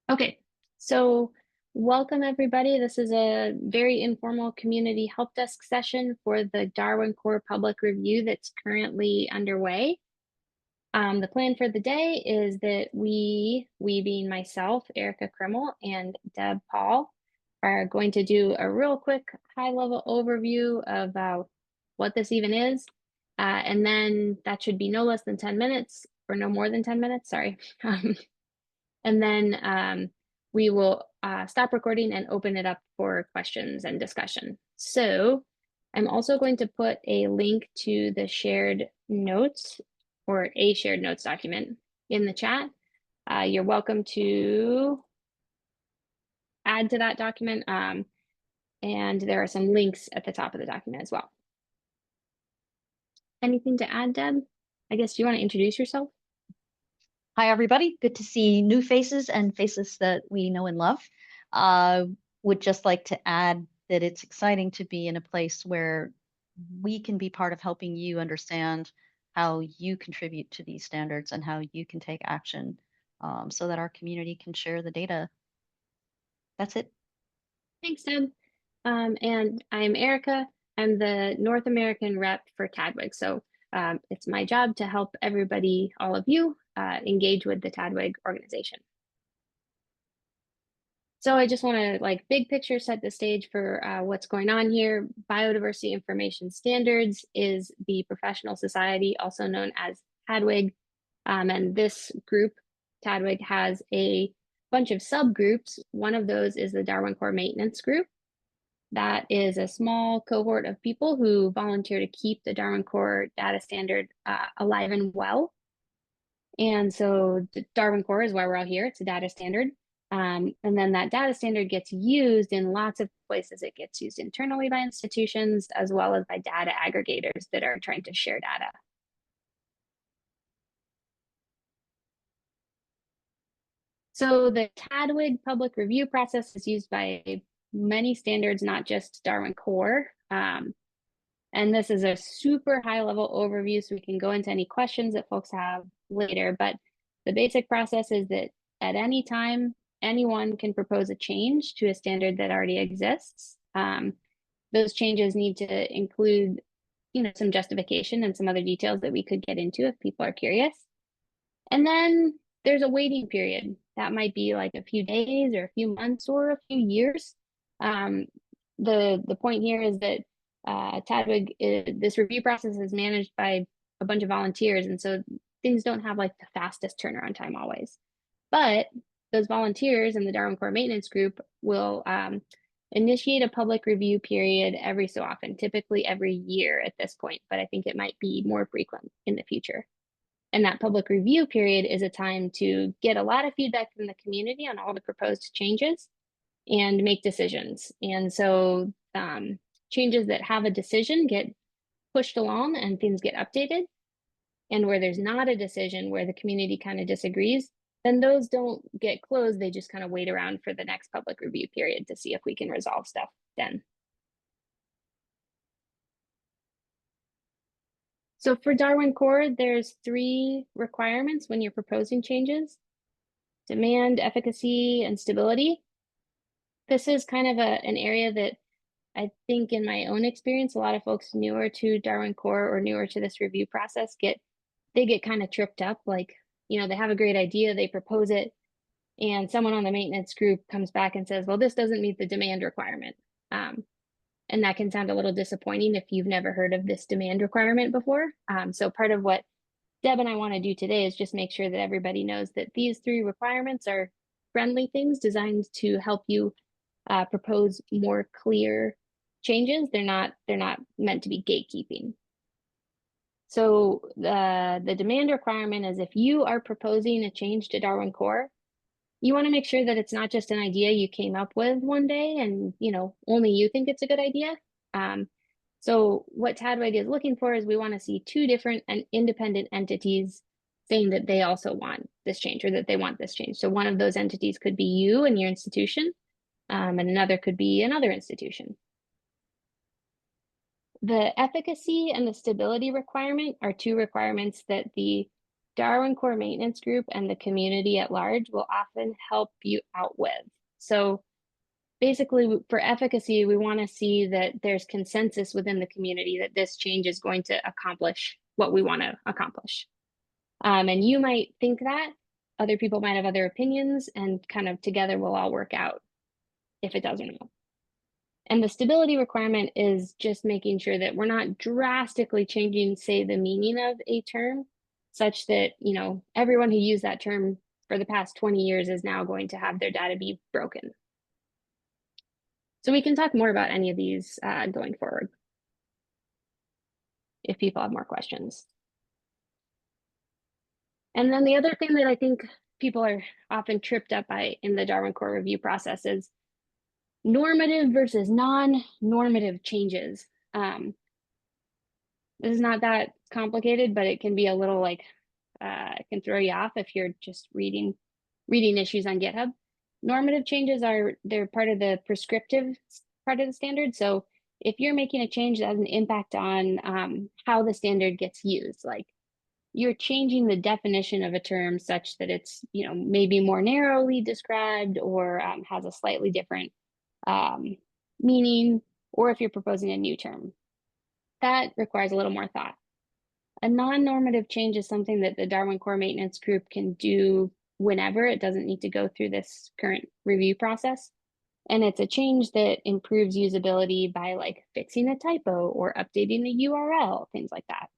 Okay, so welcome everybody. This is a very informal community help desk session for the Darwin Core public review that's currently underway. The plan for the day is that we being myself, Erica Krimmel, and Deb Paul, are going to do a real quick high-level overview of what this even is. And then that should be no less than 10 minutes, or no more than 10 minutes, sorry. And then we will stop recording and open it up for questions and discussion. So I'm also going to put a link to the shared notes or a shared notes document in the chat. You're welcome to add to that document. And there are some links at the top of the document as well. Anything to add, Deb? I guess you want to introduce yourself? Hi, everybody. Good to see new faces and faces that we know and love. Would just like to add that it's exciting to be in a place where we can be part of helping you understand how you contribute to these standards and how you can take action so that our community can share the data. That's it. Thanks, Deb. And I'm Erica. I'm the North American rep for TDWG. So it's my job to help everybody, all of you, engage with the TDWG organization. So I just want to big picture set the stage for what's going on here. Biodiversity Information Standards is the professional society, also known as TDWG. And this group, TDWG, has a bunch of subgroups. One of those is the Darwin Core Maintenance Group. That is a small cohort of people who volunteer to keep the Darwin Core data standard alive and well. And so the Darwin Core is why we're all here. It's a data standard. And then that data standard gets used in lots of places. It gets used internally by institutions as well as by data aggregators that are trying to share data. So the TDWG public review process is used by many standards, not just Darwin Core. And this is a super high level overview, so we can go into any questions that folks have later. But the basic process is that at any time, anyone can propose a change to a standard that already exists. Those changes need to include, some justification and some other details that we could get into if people are curious. And then there's a waiting period. That might be like a few days or a few months or a few years. The point here is that TDWG, this review process is managed by a bunch of volunteers, and so things don't have the fastest turnaround time always. But those volunteers in the Darwin Core Maintenance Group will initiate a public review period every so often, typically every year at this point, but I think it might be more frequent in the future. And that public review period is a time to get a lot of feedback from the community on all the proposed changes and make decisions. And so changes that have a decision get pushed along and things get updated. And where there's not a decision, where the community kind of disagrees, then those don't get closed. They just kind of wait around for the next public review period to see if we can resolve stuff then. So for Darwin Core, there's 3 requirements when you're proposing changes: demand, efficacy, and stability. This is kind of an area that I think in my own experience, a lot of folks newer to Darwin Core or newer to this review process get kind of tripped up. They have a great idea, they propose it, and someone on the maintenance group comes back and says, well, this doesn't meet the demand requirement. And that can sound a little disappointing if you've never heard of this demand requirement before. So part of what Deb and I want to do today is just make sure that everybody knows that these 3 requirements are friendly things designed to help you propose more clear changes. They're not meant to be gatekeeping. So the demand requirement is if you are proposing a change to Darwin Core, you want to make sure that it's not just an idea you came up with one day and only you think it's a good idea. So what TDWG is looking for is we want to see 2 different and independent entities saying that they also want this change or that they want this change. So one of those entities could be you and your institution, and another could be another institution. The efficacy and the stability requirement are 2 requirements that the Darwin Core Maintenance Group and the community at large will often help you out with. So basically, for efficacy, we want to see that there's consensus within the community that this change is going to accomplish what we want to accomplish. And you might think that, other people might have other opinions, and kind of together we'll all work out if it does or not. And the stability requirement is just making sure that we're not drastically changing, say, the meaning of a term, such that, everyone who used that term for the past 20 years is now going to have their data be broken. So we can talk more about any of these going forward if people have more questions. And then the other thing that I think people are often tripped up by in the Darwin Core review process is normative versus non-normative changes. This is not that complicated, but it can be a little it can throw you off if you're just reading issues on GitHub. Normative changes they're part of the prescriptive part of the standard. So if you're making a change that has an impact on how the standard gets used, like you're changing the definition of a term such that it's maybe more narrowly described or has a slightly different meaning, or if you're proposing a new term, that requires a little more thought. A non-normative change is something that the Darwin Core Maintenance Group can do whenever. It doesn't need to go through this current review process. And it's a change that improves usability by fixing a typo or updating a URL, things like that.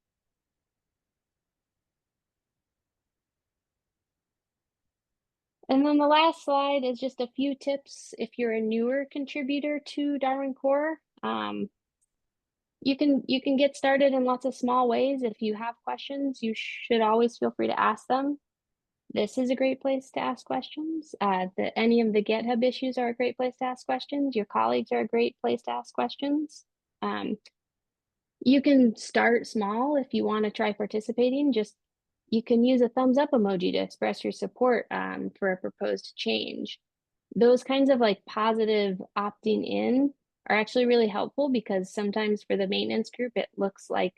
And then the last slide is just a few tips if you're a newer contributor to Darwin Core. You can get started in lots of small ways. If you have questions, you should always feel free to ask them. This is a great place to ask questions. Any of the GitHub issues are a great place to ask questions. Your colleagues are a great place to ask questions. You can start small if you want to try participating. You can use a thumbs up emoji to express your support for a proposed change. Those kinds of positive opting in are actually really helpful, because sometimes for the maintenance group, it looks like,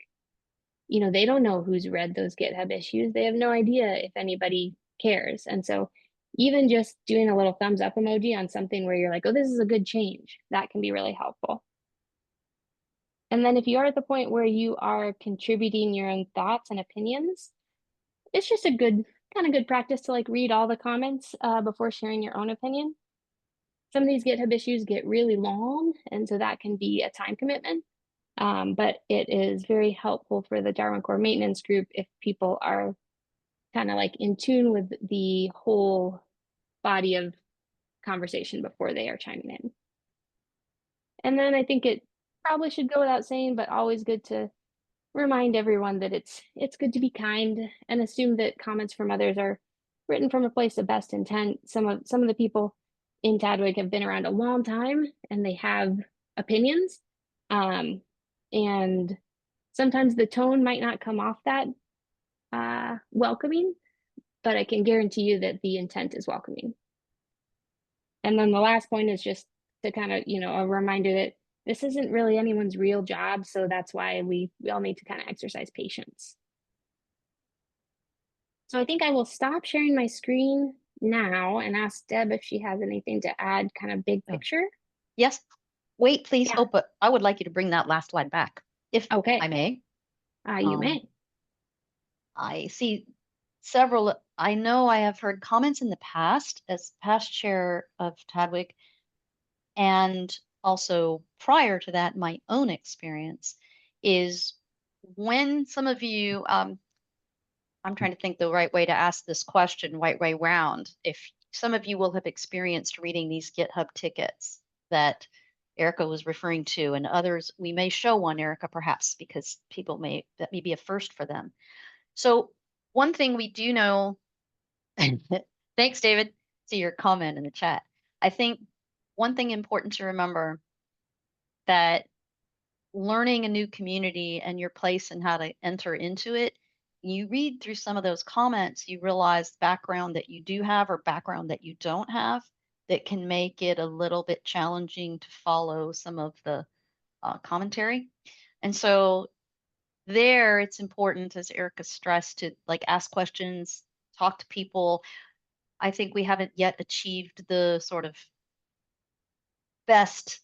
they don't know who's read those GitHub issues. They have no idea if anybody cares. And so even just doing a little thumbs up emoji on something where you're like, oh, this is a good change, that can be really helpful. And then if you are at the point where you are contributing your own thoughts and opinions, it's just a good practice to read all the comments before sharing your own opinion. Some of these GitHub issues get really long, and so that can be a time commitment. But it is very helpful for the Darwin Core Maintenance Group if people are kind of in tune with the whole body of conversation before they are chiming in. And then I think it probably should go without saying, but always good to remind everyone that it's good to be kind and assume that comments from others are written from a place of best intent. Some of the people in TDWG have been around a long time and they have opinions. And sometimes the tone might not come off that welcoming, but I can guarantee you that the intent is welcoming. And then the last point is just to kind of, a reminder that this isn't really anyone's real job. So that's why we all need to kind of exercise patience. So I think I will stop sharing my screen now and ask Deb if she has anything to add, kind of big picture. Yes. Wait, please. Yeah. Oh, but I would like you to bring that last slide back, if Okay. I may. You may. I see several. I know I have heard comments in the past as past chair of TDWG, and also prior to that, my own experience is when some of you, I'm trying to think the right way to ask this question, right way round. If some of you will have experienced reading these GitHub tickets that Erica was referring to, and others, we may show one, Erica, perhaps, because that may be a first for them. So one thing we do know, thanks, David, to your comment in the chat. I think one thing important to remember, that learning a new community and your place and how to enter into it, you read through some of those comments, you realize background that you do have or background that you don't have that can make it a little bit challenging to follow some of the commentary. And so there it's important, as Erica stressed, to like ask questions, talk to people. I think we haven't yet achieved the sort of best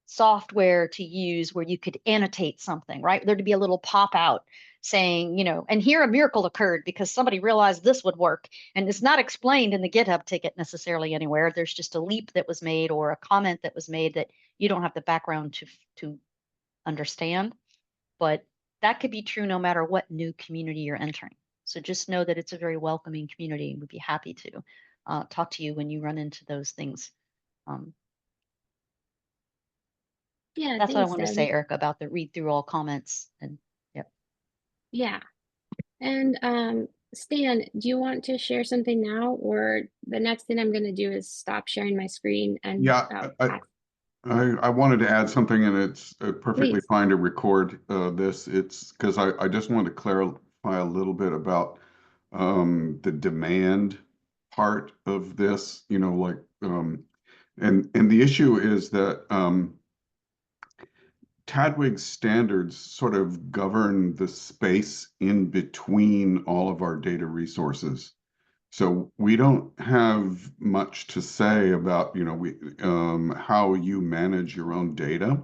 software to use where you could annotate something, right? There'd be a little pop out saying, and here a miracle occurred because somebody realized this would work. And it's not explained in the GitHub ticket necessarily anywhere. There's just a leap that was made or a comment that was made that you don't have the background to understand. But that could be true no matter what new community you're entering. So just know that it's a very welcoming community and we'd be happy to talk to you when you run into those things. Um, Yeah, that's what I thanks, wanted to Deb. say, Erica, about the read through all comments. And yep. Yeah. And Stan, do you want to share something now, or the next thing I'm going to do is stop sharing my screen and Yeah, I wanted to add something, and it's perfectly please. fine to record this. It's because I just wanted to clarify a little bit about the demand part of this. And the issue is that Tadwig's standards sort of govern the space in between all of our data resources. So we don't have much to say about, how you manage your own data,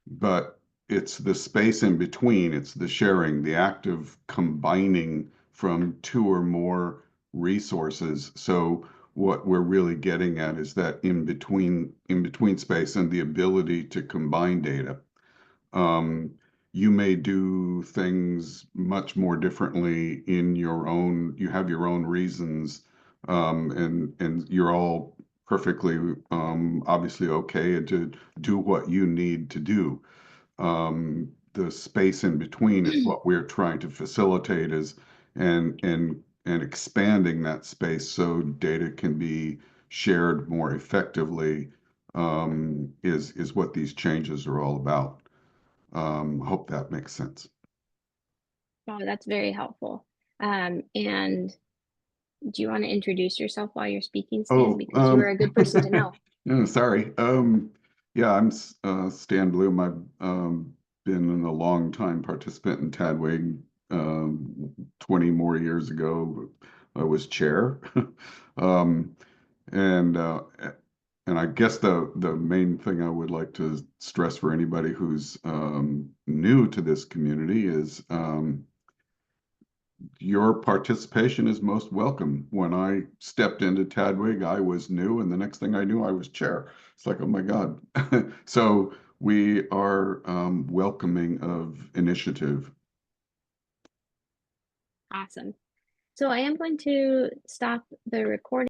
but it's the space in between, it's the sharing, the act of combining from two or more resources. So what we're really getting at is that in between space and the ability to combine data. Um, you may do things much more differently in your own, you have your own reasons, and you're all perfectly obviously okay to do what you need to do. The space in between is what we're trying to facilitate is and expanding that space so data can be shared more effectively is what these changes are all about. Hope that makes sense. Oh, that's very helpful. And do you want to introduce yourself while you're speaking, Stan? Oh, Because you are a good person to know. no, sorry. Yeah, I'm Stan Bloom. I've been a long time participant in Tadwig. 20 more years ago, I was chair. Um, and uh, and I guess the main thing I would like to stress for anybody who's new to this community is your participation is most welcome. When I stepped into Tadwig, I was new, and the next thing I knew, I was chair. It's like, oh my God. So we are welcoming of initiative. Awesome. So I am going to stop the recording.